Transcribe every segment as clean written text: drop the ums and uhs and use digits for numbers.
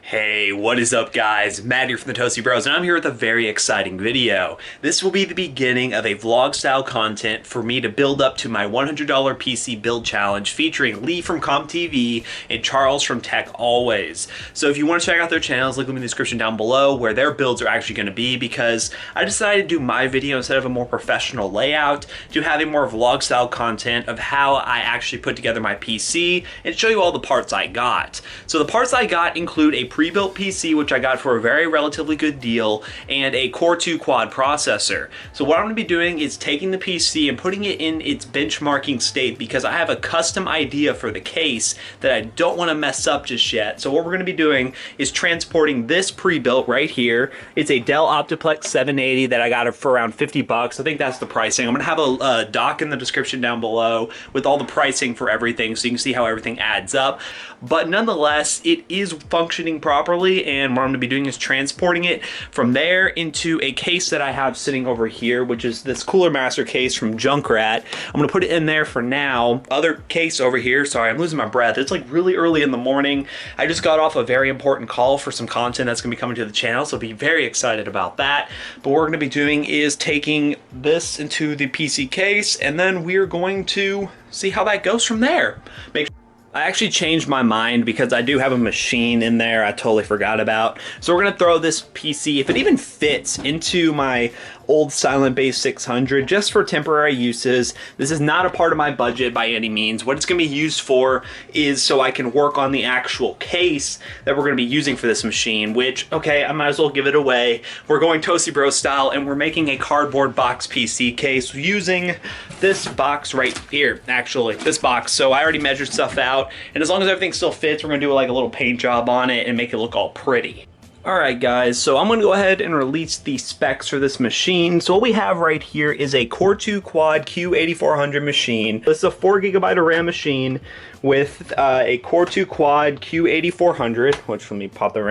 Hey, what is up guys? Matt here from the Toasty Bros, and I'm here with a very exciting video. This will be the beginning of a vlog style content for me to build up to my $100 PC build challenge featuring Lee from CompTV and Charles from Tech Always. So if you want to check out their channels, link them in the description down below where their builds are actually going to be, because I decided to do my video instead of a more professional layout to have a more vlog style content of how I actually put together my PC and show you all the parts I got. So the parts I got include a pre-built PC, which I got for a very relatively good deal, and a Core 2 quad processor. So what I'm going to be doing is taking the PC and putting it in its benchmarking state, because I have a custom idea for the case that I don't want to mess up just yet. So what we're going to be doing is transporting this pre-built right here. It's a Dell Optiplex 780 that I got it for around 50 bucks. I think that's the pricing. I'm going to have a doc in the description down below with all the pricing for everything so you can see how everything adds up. But nonetheless, it is functioning properly, and what I'm going to be doing is transporting it from there into a case that I have sitting over here, which is this Cooler Master case from Junkrat. I'm going to put it in there for now. Other case over here, sorry, I'm losing my breath. It's like really early in the morning. I just got off a very important call for some content that's going to be coming to the channel, so be very excited about that. But what we're going to be doing is taking this into the PC case, and then we're going to see how that goes from there. I actually changed my mind because I do have a machine in there I totally forgot about. So we're going to throw this PC, if it even fits, into my old Silent Base 600 just for temporary uses. This is not a part of my budget by any means. What it's going to be used for is so I can work on the actual case that we're going to be using for this machine, which, okay, I might as well give it away. We're going Toasty Bro style, and we're making a cardboard box PC case using this box right here, actually, this box. So I already measured stuff out, and as long as everything still fits, we're going to do like a little paint job on it and make it look all pretty. Alright guys, so I'm going to go ahead and release the specs for this machine. So what we have right here is a Core 2 Quad Q8400 machine. This is a 4GB of RAM machine with a Core 2 Quad Q8400, which, let me pop the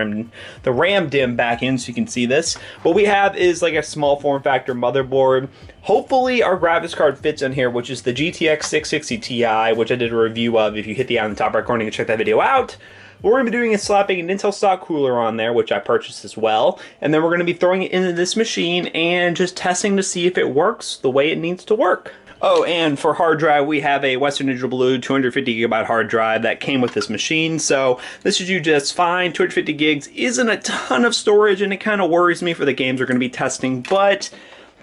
RAM dim back in so you can see this. What we have is like a small form factor motherboard. Hopefully our graphics card fits in here, which is the GTX 660 Ti, which I did a review of. If you hit the on the top right corner, you can check that video out. What we're going to be doing is slapping an Intel stock cooler on there, which I purchased as well, and then we're going to be throwing it into this machine and just testing to see if it works the way it needs to work. Oh, and for hard drive, we have a Western Digital Blue 250GB hard drive that came with this machine, so this should do just fine. 250 gigs isn't a ton of storage, and it kind of worries me for the games we're going to be testing, but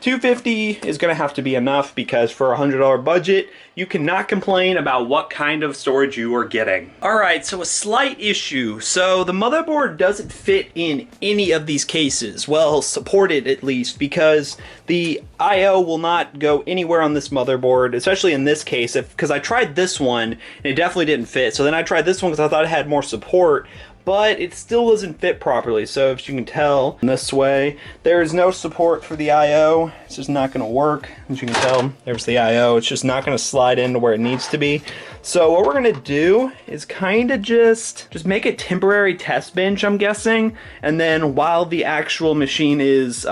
250 is going to have to be enough, because for a $100 budget, you cannot complain about what kind of storage you are getting. Alright, so a slight issue. So the motherboard doesn't fit in any of these cases. Well, supported at least, because the I/O will not go anywhere on this motherboard, especially in this case, because I tried this one and it definitely didn't fit. So then I tried this one because I thought it had more support, but it still doesn't fit properly. So if you can tell, this way, there is no support for the I/O. It's just not going to work. As you can tell, there's the I/O. It's just not going to slide into where it needs to be. So what we're going to do is kind of just make a temporary test bench, I'm guessing, and then while the actual machine is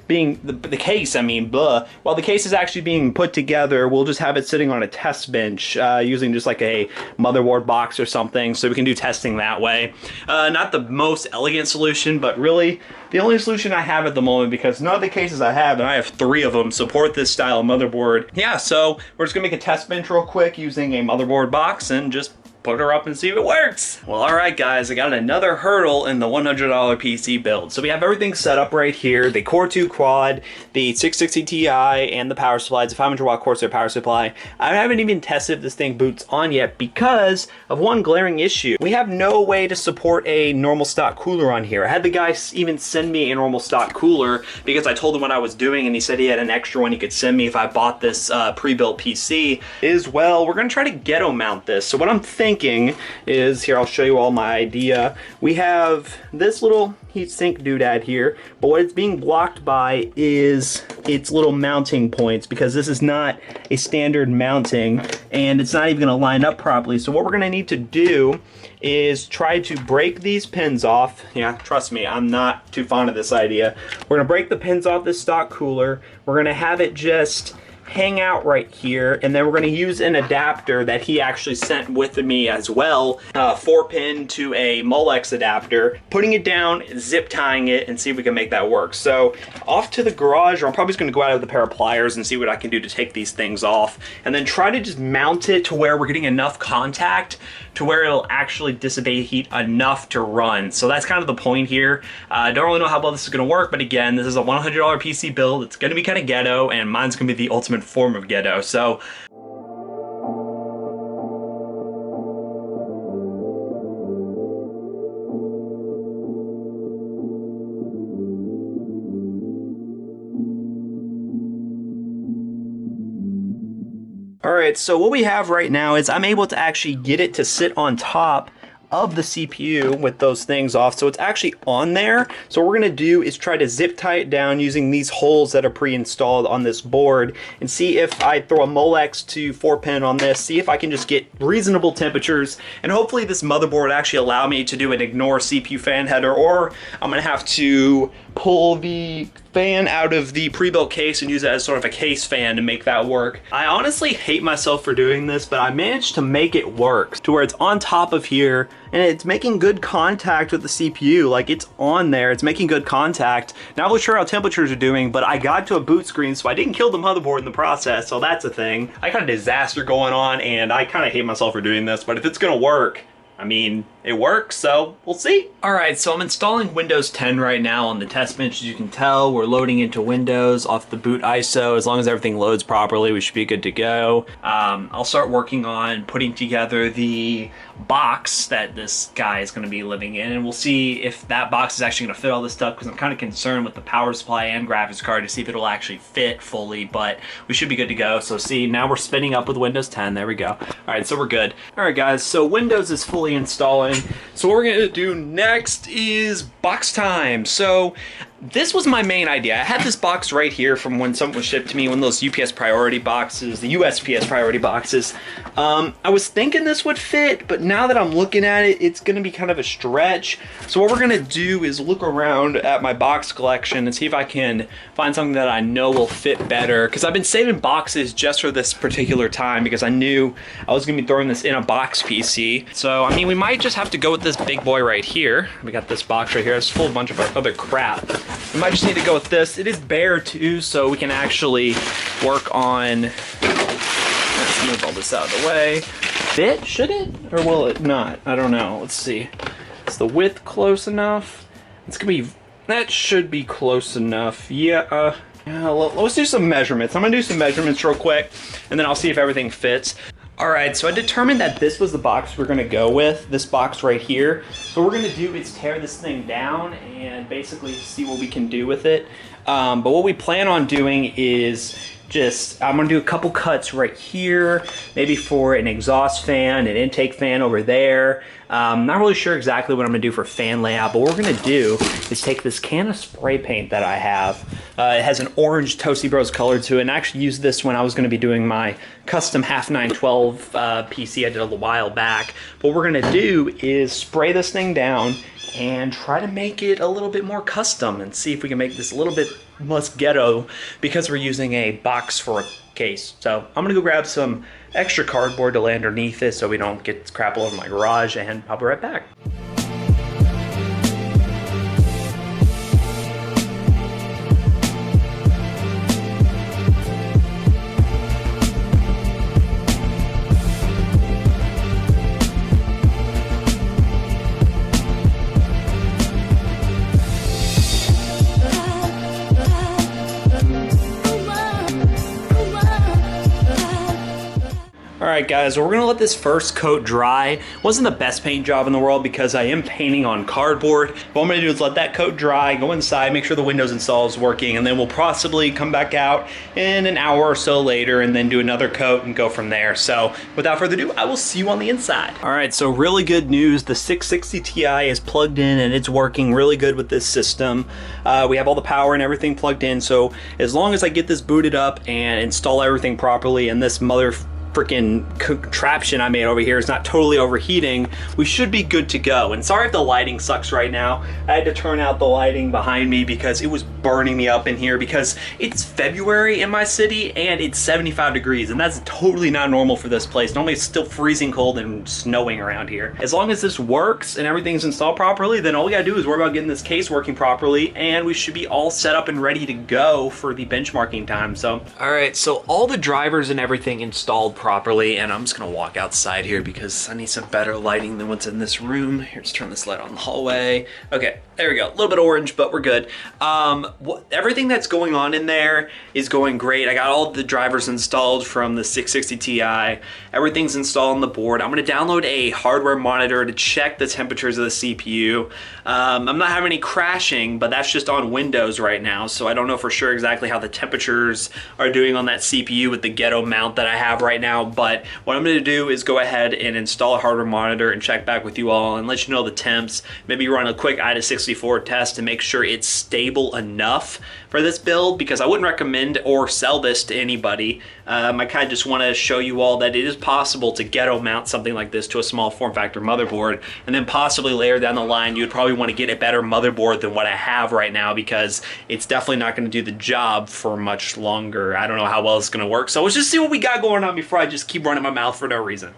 being the case, I mean, while the case is actually being put together, we'll just have it sitting on a test bench using just like a motherboard box or something, so we can do testing that way. Not the most elegant solution, but really the only solution I have at the moment, because none of the cases I have, and I have 3 of them, support this style of motherboard. Yeah, so we're just gonna make a test bench real quick using a motherboard box and just put her up and see if it works. Well, alright guys, I got another hurdle in the $100 PC build. So we have everything set up right here, the Core 2 Quad, the 660 Ti, and the power supply. It's a 500 watt Corsair power supply. I haven't even tested if this thing boots on yet because of one glaring issue. We have no way to support a normal stock cooler on here. I had the guy even send me a normal stock cooler because I told him what I was doing, and he said he had an extra one he could send me if I bought this pre-built PC. Well, we're gonna try to ghetto mount this. So what I'm thinking is, here, I'll show you all my idea. We have this little heatsink doodad here, but what it's being blocked by is its little mounting points, because this is not a standard mounting and it's not even going to line up properly. So what we're going to need to do is try to break these pins off. Yeah, trust me, I'm not too fond of this idea. We're going to break the pins off this stock cooler. We're going to have it just hang out right here, and then we're going to use an adapter that he actually sent with me as well, 4-pin to a Molex adapter, putting it down, zip tying it, and see if we can make that work. So off to the garage, or I'm probably just going to go out with a pair of pliers and see what I can do to take these things off, and then try to just mount it to where we're getting enough contact to where it'll actually dissipate heat enough to run. So that's kind of the point here. I don't really know how well this is going to work, but again, this is a $100 PC build. It's going to be kind of ghetto, and mine's going to be the ultimate form of ghetto. So all right, so what we have right now is I'm able to actually get it to sit on top of the CPU with those things off, so it's actually on there. So what we're gonna do is try to zip tie it down using these holes that are pre-installed on this board, and see if I throw a Molex to 4-pin on this, see if I can just get reasonable temperatures, and hopefully this motherboard actually allow me to do an ignore CPU fan header, or I'm gonna have to pull the fan out of the pre-built case and use it as sort of a case fan to make that work. I honestly hate myself for doing this, but I managed to make it work to where it's on top of here and it's making good contact with the CPU. Like, it's on there, it's making good contact. Not really sure how temperatures are doing, but I got to a boot screen, so I didn't kill the motherboard in the process, so that's a thing. I got a disaster going on, and I kind of hate myself for doing this, but if it's gonna work, I mean, it works, so we'll see. All right, so I'm installing Windows 10 right now on the test bench. As you can tell, we're loading into Windows off the boot ISO. As long as everything loads properly, we should be good to go. I'll start working on putting together the box that this guy is gonna be living in, and we'll see if that box is actually gonna fit all this stuff, because I'm kind of concerned with the power supply and graphics card to see if it'll actually fit fully, but we should be good to go. So see, now we're spinning up with Windows 10, there we go. All right, so we're good. All right, guys, so Windows is fully installing. So what we're gonna do next is box time. So this was my main idea. I had this box right here from when something was shipped to me, one of those UPS priority boxes, the USPS priority boxes. I was thinking this would fit, but now that I'm looking at it, it's gonna be kind of a stretch. So what we're gonna do is look around at my box collection and see if I can find something that I know will fit better, because I've been saving boxes just for this particular time, because I knew I was gonna be throwing this in a box PC. So, I mean, we might just have to go with this big boy right here. We got this box right here. It's full of a bunch of other crap. We might just need to go with this. It is bare too, so we can actually work on, let's move all this out of the way. Fit, should it? Or will it not? I don't know, let's see. Is the width close enough? It's gonna be, that should be close enough. Yeah, let's do some measurements. I'm gonna do some measurements real quick, and then I'll see if everything fits. All right, so I determined that this was the box we're gonna go with, this box right here. So what we're gonna do is tear this thing down and basically see what we can do with it. But what we plan on doing is just, I'm gonna do a couple cuts right here, maybe for an exhaust fan, an intake fan over there. Not really sure exactly what I'm gonna do for fan layout, but what we're gonna do is take this can of spray paint that I have. It has an orange Toasty Bros color to it, and I actually used this when I was gonna be doing my custom half 912 PC I did a while back. What we're gonna do is spray this thing down and try to make it a little bit more custom and see if we can make this a little bit less ghetto, because we're using a box for a case. So I'm gonna go grab some extra cardboard to lay underneath it so we don't get crap all over my garage, and I'll be right back. Alright guys, we're going to let this first coat dry. Wasn't the best paint job in the world because I am painting on cardboard. What I'm going to do is let that coat dry, go inside, make sure the Windows install is working, and then we'll possibly come back out in an hour or so later and then do another coat and go from there. So without further ado, I will see you on the inside. Alright, so really good news. The 660 Ti is plugged in and it's working really good with this system. We have all the power and everything plugged in, so as long as I get this booted up and install everything properly and this mother freaking contraption I made over here is not totally overheating, we should be good to go. And sorry if the lighting sucks right now. I had to turn out the lighting behind me because it was burning me up in here because it's February in my city and it's 75 degrees, and that's totally not normal for this place. Normally it's still freezing cold and snowing around here. As long as this works and everything's installed properly, then all we gotta do is worry about getting this case working properly, and we should be all set up and ready to go for the benchmarking time. So, all right, so all the drivers and everything installed properly, and I'm just gonna walk outside here because I need some better lighting than what's in this room. Here, let's turn this light on the hallway. Okay, there we go. A little bit orange, but we're good. Everything that's going on in there is going great. I got all the drivers installed from the 660 Ti. Everything's installed on the board. I'm gonna download a hardware monitor to check the temperatures of the CPU. I'm not having any crashing, but that's just on Windows right now, so I don't know for sure exactly how the temperatures are doing on that CPU with the ghetto mount that I have right now. But what I'm gonna do is go ahead and install a hardware monitor and check back with you all and let you know the temps. Maybe run a quick IDA64 test to make sure it's stable enough for this build, because I wouldn't recommend or sell this to anybody. I kind of just want to show you all that it is possible to ghetto mount something like this to a small form factor motherboard, and then possibly later down the line you would probably want to get a better motherboard than what I have right now, because it's definitely not going to do the job for much longer. I don't know how well it's going to work, so let's just see what we got going on before I just keep running my mouth for no reason.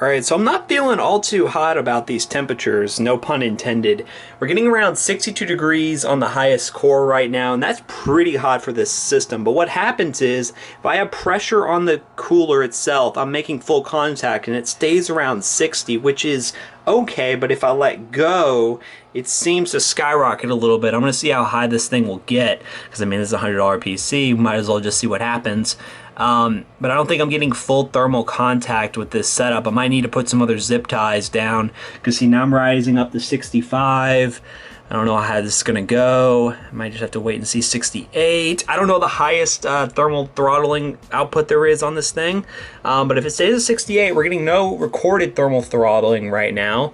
Alright, so I'm not feeling all too hot about these temperatures, no pun intended. We're getting around 62 degrees on the highest core right now, and that's pretty hot for this system. But what happens is, if I have pressure on the cooler itself, I'm making full contact, and it stays around 60, which is okay, but if I let go, it seems to skyrocket a little bit. I'm going to see how high this thing will get, because I mean, this is a $100 PC, might as well just see what happens. But I don't think I'm getting full thermal contact with this setup. I might need to put some other zip ties down, because see, now I'm rising up to 65. I don't know how this is gonna go. I might just have to wait and see 68. I don't know the highest thermal throttling output there is on this thing, but if it stays at 68, we're getting no recorded thermal throttling right now.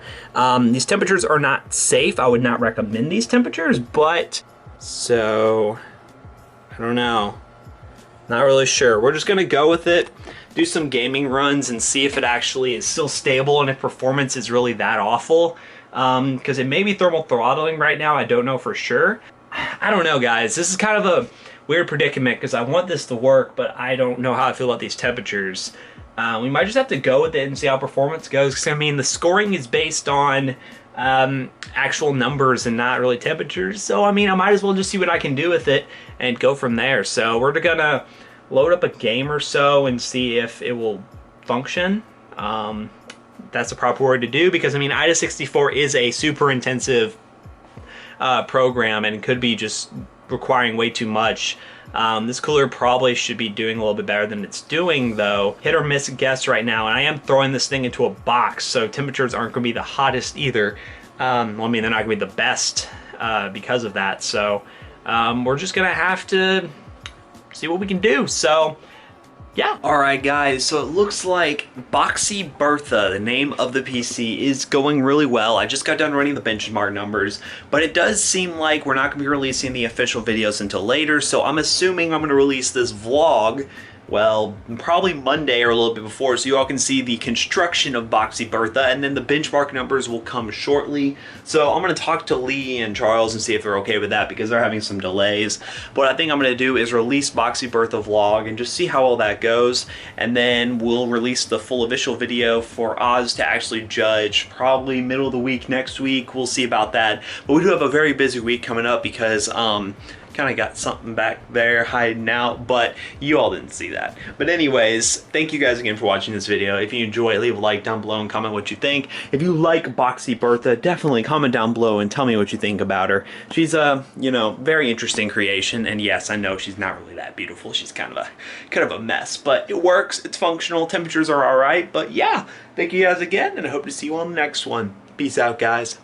These temperatures are not safe. I would not recommend these temperatures, but so I don't know. Not really sure. We're just gonna go with it, do some gaming runs, and see if it actually is still stable and if performance is really that awful. Because it may be thermal throttling right now, I don't know for sure. I don't know, guys. This is kind of a weird predicament because I want this to work, but I don't know how I feel about these temperatures. We might just have to go with it and see how performance goes, because I mean, the scoring is based on actual numbers and not really temperatures. So I mean, I might as well just see what I can do with it and go from there. So we're gonna load up a game or so and see if it will function. That's the proper word to do, because I mean, IDA64 is a super intensive program and could be just requiring way too much. This cooler probably should be doing a little bit better than it's doing, though. Hit or miss guess right now, and I am throwing this thing into a box, so temperatures aren't going to be the hottest either. Well, I mean, they're not going to be the best because of that, so we're just going to have to see what we can do. So yeah. Alright guys, so it looks like Boxy Bertha, the name of the PC, is going really well. I just got done running the benchmark numbers, but it does seem like we're not going to be releasing the official videos until later, so I'm assuming I'm going to release this vlog, well, probably Monday or a little bit before, so you all can see the construction of Boxy Bertha, and then the benchmark numbers will come shortly. So I'm going to talk to Lee and Charles and see if they're okay with that, because they're having some delays. But what I think I'm going to do is release Boxy Bertha vlog and just see how all that goes, and then we'll release the full official video for Oz to actually judge probably middle of the week next week. We'll see about that. But we do have a very busy week coming up because kind of got something back there hiding out, but you all didn't see that. But anyways, thank you guys again for watching this video. If you enjoy it, leave a like down below and comment what you think. If you like Boxy Bertha, definitely comment down below and tell me what you think about her. She's a, you know, very interesting creation, and yes, I know she's not really that beautiful. She's kind of a mess, but it works, it's functional, temperatures are alright. But yeah, thank you guys again, and I hope to see you on the next one. Peace out, guys.